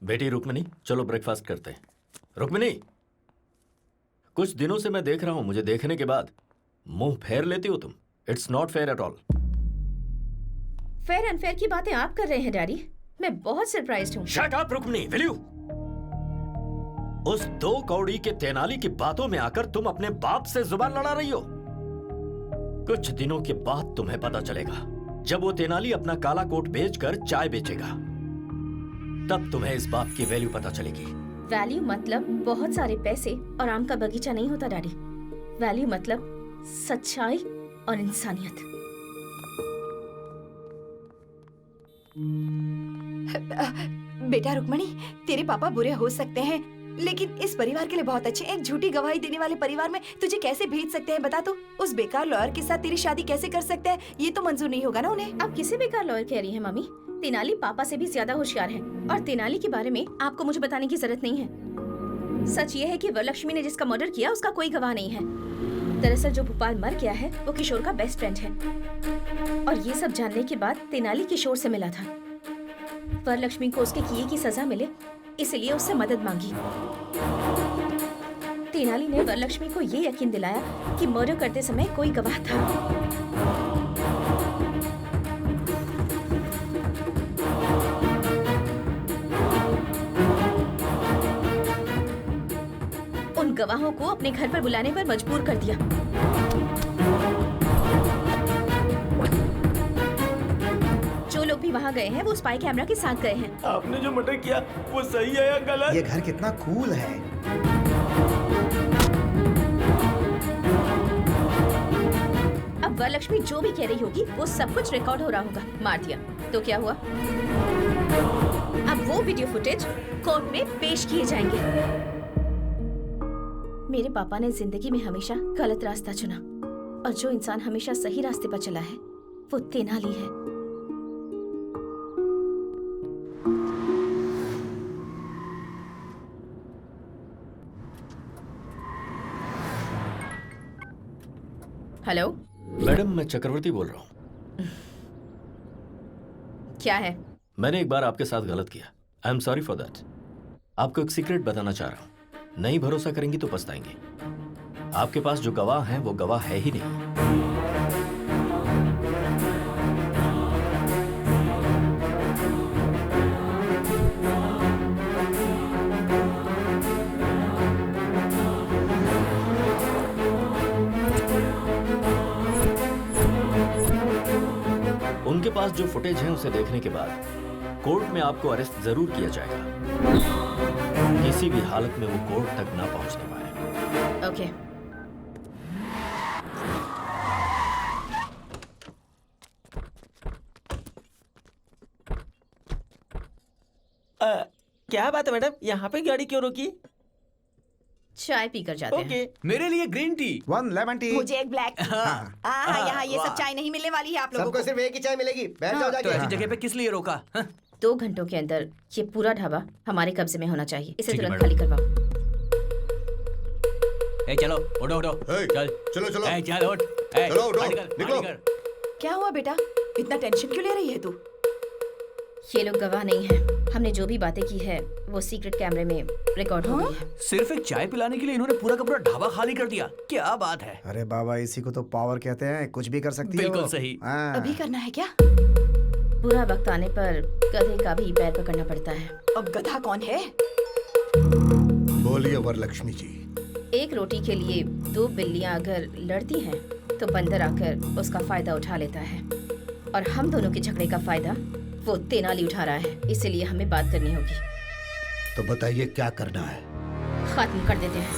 बेटी रुक्मिनी, चलो ब्रेकफास्ट करते हैं। रुक्मिनी, कुछ दिनों से मैं देख रहा हूं, मुझे देखने के बाद मुंह फेर लेती हो तुम। It's not fair at all. Fair unfair की बातें आप कर रहे हैं डैडी। मैं बहुत सरप्राइज्ड हूँ। Shut up Rukmini, will you? उस 2 कौड़ी के तेनाली की बातों में आकर तुम अपने बाप से जुबान लड़ा रही हो। कुछ दिनों के बाद तुम्हें पता चलेगा, जब वो तेनाली अपना काला कोट बेचकर चाय बेचेगा, तब तुम्हें इस बात की वैल्यू पता चलेगी। वैल्यू मतलब बहुत सारे पैसे और आम का बगीचा नहीं होता डैडी। वैल्यू मतलब सच्चाई और इंसानियत। बेटा रुक्मणी, तेरे पापा बुरे हो सकते हैं, लेकिन इस परिवार के लिए बहुत अच्छे। एक झूठी गवाही देने वाले परिवार में तुझे कैसे भेज सकते हैं बता तो? उस बेकार लॉयर के साथ तेरी शादी कैसे कर सकते हैं? ये तो मंजूर नहीं होगा ना उन्हें। आप किसे बेकार लॉयर कह रही हैं मम्मी? तेनाली पापा से भी ज्यादा होशियार है, और तेनाली के बारे में आपको मुझे बताने की जरूरत नहीं है। सच ये है कि वरलक्ष्मी ने जिसका मर्डर किया उसका कोई गवाह नहीं है। दरअसल जो भोपाल मर गया है वो किशोर का बेस्ट फ्रेंड है, और ये सब जानने के बाद तेनाली किशोर से मिला था। वरलक्ष्मी को उसके किए की सजा मिले, इसलिए उससे मदद मांगी। तेनाली ने वरलक्ष्मी को ये यकीन दिलाया कि मर्डर करते समय कोई गवाह था। उन गवाहों को अपने घर पर बुलाने पर मजबूर कर दिया। जो लोग भी वहाँ गए हैं वो स्पाई कैमरा के साथ गए हैं। आपने जो मर्डर किया वो सही है या गलत? ये घर कितना कूल है। अब वरलक्ष्मी जो भी कह रही होगी वो सब कुछ रिकॉर्ड हो रहा होगा। मार दिया तो क्या हुआ? अब वो वीडियो फुटेज कोर्ट में पेश किए जाएंगे। मेरे पापा ने जिंदगी में हमेशा गलत रास्ता चुना, और जो इंसान हमेशा सही रास्ते पर चला है वो तेनाली है। हेलो मैडम, मैं चक्रवर्ती बोल रहा हूँ। क्या है? मैंने एक बार आपके साथ गलत किया। I am sorry for that. आपको एक सीक्रेट बताना चाह रहा हूँ। नहीं भरोसा करेंगी तो पछताएंगे। आपके पास जो गवाह हैं वो गवाह है ही नहीं। उनके पास जो फुटेज है उसे देखने के बाद कोर्ट में आपको अरेस्ट जरूर किया जाएगा। किसी भी हालत में वो कोर्ट तक ना पहुंचने पाए। ओके। क्या बात है मैडम, यहाँ पे गाड़ी क्यों रोकी? चाय पीकर जाते हैं। ओके। मेरे लिए ग्रीन टी। 1 lemon tea. मुझे एक ब्लैक। यहाँ ये सब चाय नहीं मिलने वाली है आप लोगों सबको को। सिर्फ एक ही चाय मिलेगी। बैठ जाओ तो ऐसी जाके। जगह पे किस लिए रोका? 2 घंटों के अंदर ये पूरा ढाबा हमारे कब्जे में होना चाहिए। इसे ठीक है, तुरंत मैडम। खाली करवाओ। ए चलो उठो उठो। ए, चल चलो, चलो। ए चल उठ। ए, चलो, उठो, बाहर निकल, निकलो। बाहर निकल। क्या हुआ बेटा, इतना टेंशन क्यों ले रही है तू? ये लोग गवाह नहीं है। हमने जो भी बातें की है वो सीक्रेट कैमरे में रिकॉर्ड हो गई है। सिर्फ एक चाय पिलाने के लिए इन्होंने पूरा का पूरा ढाबा खाली कर दिया। क्या बात है। अरे बाबा, इसी को तो पावर कहते हैं। कुछ भी कर सकती हो। बिल्कुल सही। हाँ। अभी करना है क्या? बुरा वक्त आने पर गधे का भी पैर पकड़ना पड़ता है। अब गधा कौन है? बोलिए वरलक्ष्मी जी। एक रोटी के लिए 2 बिल्लियां अगर लड़ती हैं तो बंदर आकर उसका फायदा उठा लेता है, और हम दोनों के झगड़े का फायदा वो तेनाली उठा रहा है। इसीलिए हमें बात करनी होगी। तो बताइए क्या करना है। खत्म कर देते हैं।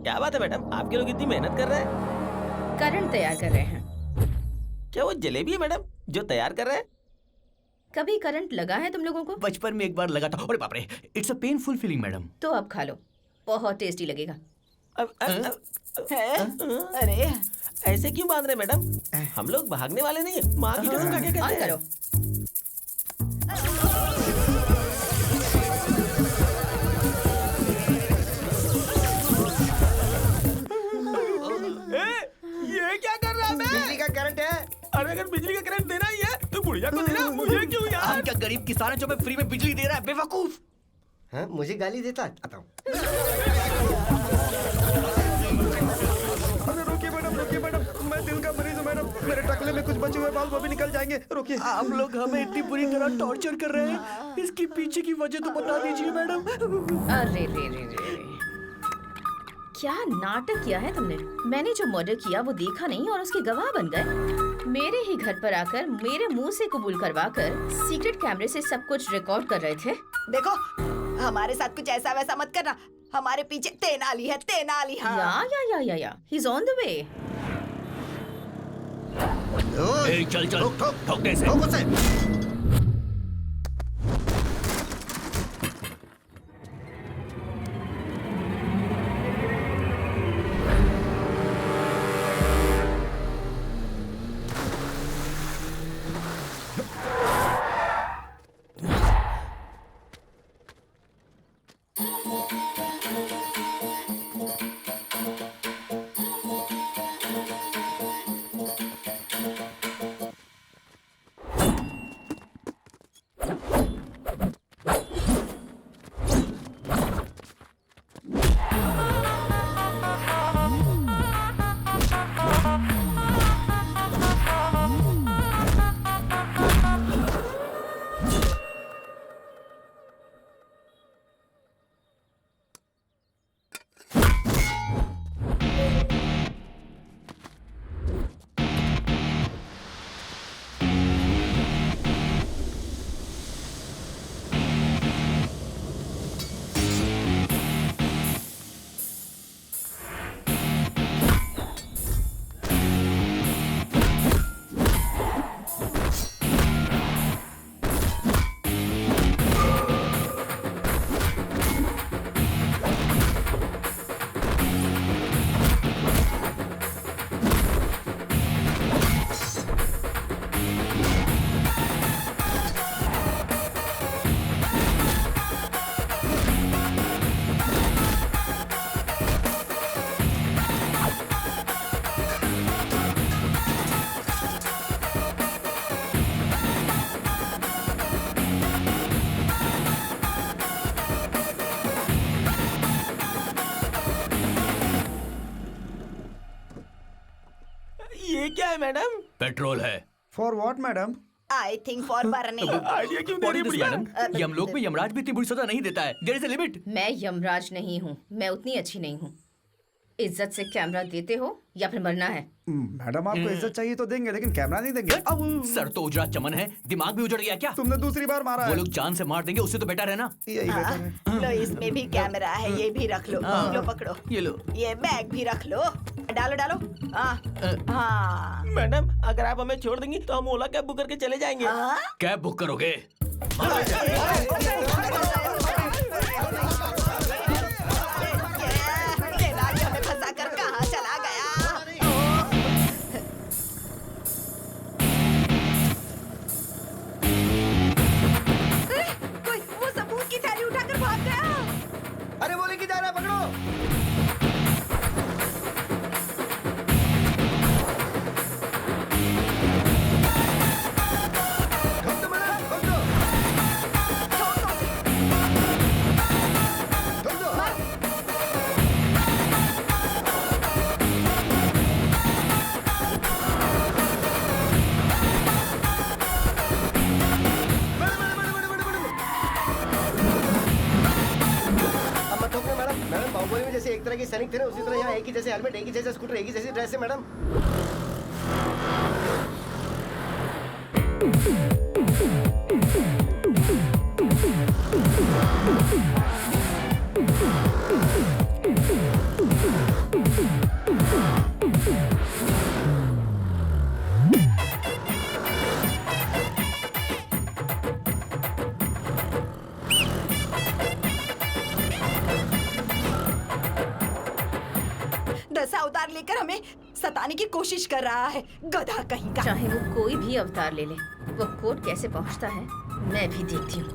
क्या बात है मैडम, आपके लोग इतनी मेहनत कर रहे हैं? करंट तैयार कर रहे हैं। क्या वो जलेबी है मैडम जो तैयार कर रहे हैं? कभी करंट लगा है तुम लोगों को? बचपन में एक बार लगा था। अरे बाप रे, it's a painful feeling madam. तो अब खा लो, बहुत टेस्टी लगेगा। अरे ऐसे क्यों बांध रहे मैडम? हम लोग भागने वाले नहीं है। माँ की कसम खा के कहते ऑन हैं। करो। मुझे क्यों यार? हम क्या गरीब किसान है जो हमें फ्री में बिजली दे रहा है, बेवकूफ। हाँ, मुझे गाली देता है। आता हूँ। अरे रुकिए मैडम, मैं दिल का मरीज हूँ मैडम। मेरे टकले में कुछ बचे हुए बाल वो भी निकल जाएंगे। रुकिए। आप लोग हमें इतनी बुरी तरह टॉर्चर कर रहे हैं, इसकी पीछे की वजह तो बता दीजिए मैडम। अरे रे रे रे रे। क्या नाटक किया है तुमने? मैंने जो मर्डर किया वो देखा नहीं और उसके गवाह बन गए। मेरे ही घर पर आकर मेरे मुंह से कबूल करवाकर सीक्रेट कैमरे से सब कुछ रिकॉर्ड कर रहे थे। देखो, हमारे साथ कुछ ऐसा वैसा मत करना। हमारे पीछे तेनाली है, तेनाली। हाँ। Yeah he is on the way. ए, चल ठोक दे इसे। ठोक उसे। ये क्या है मैडम? पेट्रोल है। For what madam? I think for burning. Idea क्यों दे रही है मैडम, यम लोग में यमराज भी इतनी बुरी सजा नहीं देता है। There is a limit. मैं यमराज नहीं हूँ, मैं उतनी अच्छी नहीं हूँ। इज्जत से कैमरा देते हो या फिर मरना है। मैडम आपको इज्जत चाहिए तो देंगे, लेकिन कैमरा नहीं देंगे। सर तो उजड़ा चमन है, दिमाग भी उजड़ गया क्या? तुमने दूसरी बार मारा वो है। लोग जान से मार देंगे, उससे तो बेटर है ना। यही बेहतर है। लो, इसमें भी कैमरा है, ये भी रख लो। लो पकड़ो, ये लो। ये बैग भी रख लो। डालो। हाँ। मैडम, अगर आप हमें छोड़ देंगी तो हम ओला कैब बुक करके चले जाएंगे। कैब बुक करोगे? तेनाली हमें फंसा कर कहाँ चला गया? कोई वो सबूत की थैली उठाकर भाग गया। अरे वो लेके जा रहा है, पकड़ो। ठोक दो मैडम, ठोक दो। ठोक दो। अब मत ठोकना मैडम। मैडम, बाहुबली में जैसे एक तरह के सैनिक थे ना, उसी तरह यहाँ एक ही जैसे हेलमेट, एक ही जैसे स्कूटर, एक ही जैसी ड्रेस है मैडम। दस अवतार लेकर हमें सताने की कोशिश कर रहा है, गधा कहीं का। चाहे वो कोई भी अवतार ले ले, वो कोर्ट कैसे पहुंचता है मैं भी देखती हूँ।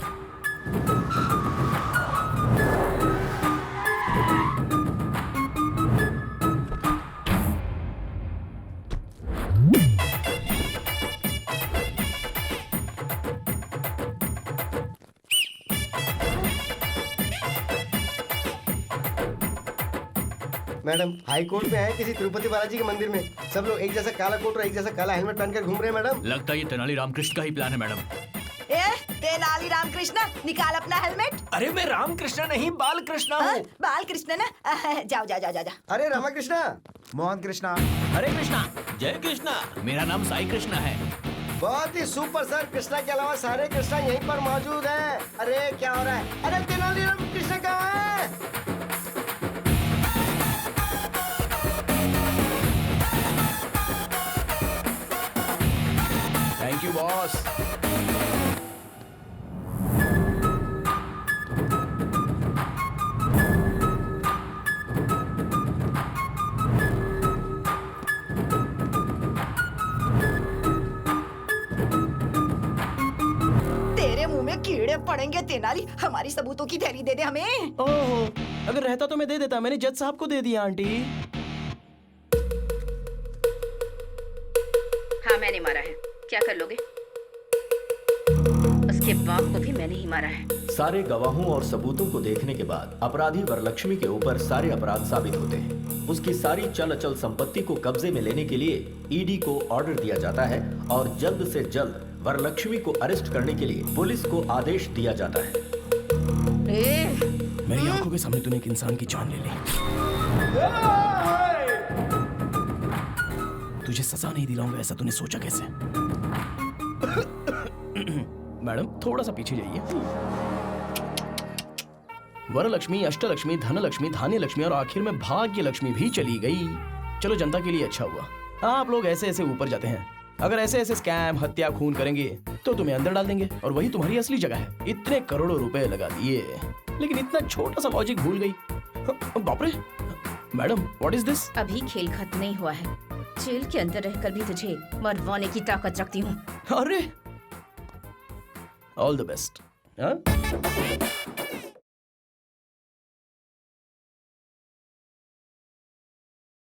मैडम हाई कोर्ट में है किसी तिरुपति बालाजी के मंदिर में सब लोग एक जैसा काला कोट और एक जैसा काला हेलमेट पहनकर घूम रहे हैं मैडम। लगता है ये तेनाली रामकृष्ण का ही प्लान है मैडम। ए, तेनाली रामकृष्ण निकाल अपना हेलमेट। अरे मैं रामकृष्ण नहीं बालकृष्ण हूँ। बाल कृष्ण ना जाओ जाओ जाओ जाओ जाओ। अरे रामाकृष्णा। मोहन कृष्णा। हरे कृष्णा। जय कृष्णा। मेरा नाम साई कृष्णा है। बहुत ही सुपर सर, कृष्णा के अलावा सारे कृष्णा यहीं पर मौजूद हैं। अरे क्या हो रहा है? अरे तेनालीराम कृष्ण कहाँ है? Thank you boss. तेरे मुंह में कीड़े पड़ेंगे तेनाली। हमारी सबूतों की थैली दे दे हमें। ओहो, अगर रहता तो मैं दे देता, मैंने जज साहब को दे दिया आंटी। हाँ मैंने मारा है। क्या कर लोगे? उसके बाप को भी मैंने ही मारा है। सारे गवाहों और सबूतों को देखने के बाद अपराधी वरलक्ष्मी के ऊपर सारे अपराध साबित होते हैं। उसकी सारी चल अचल संपत्ति को कब्जे में लेने के लिए ईडी को ऑर्डर दिया जाता है और जल्द से जल्द वरलक्ष्मी को अरेस्ट करने के लिए पुलिस को आदेश दिया जाता है। मेरी आंखों के सामने तूने एक इंसान की जान ले ली। तुझे सजा नहीं दिलाऊंगा ऐसा तूने सोचा कैसे? मैडम थोड़ा सा पीछे जाइए। वरलक्ष्मी, अष्टलक्ष्मी, धनलक्ष्मी, धान्य लक्ष्मी और आखिर में भाग्य लक्ष्मी भी चली गई। चलो जनता के लिए अच्छा हुआ। आप लोग ऐसे ऐसे ऊपर जाते हैं। अगर ऐसे ऐसे स्कैम, हत्या, खून करेंगे तो तुम्हें अंदर डाल देंगे और वही तुम्हारी असली जगह है। इतने करोड़ों रुपए लगा दिए लेकिन इतना छोटा सा लॉजिक भूल गई। बाप रे मैडम, व्हाट इज दिस? अभी खेल खत्म नहीं हुआ है। जेल के अंदर रहकर भी तुझे मरवाने की ताकत रखती हूँ। अरे ऑल द बेस्ट।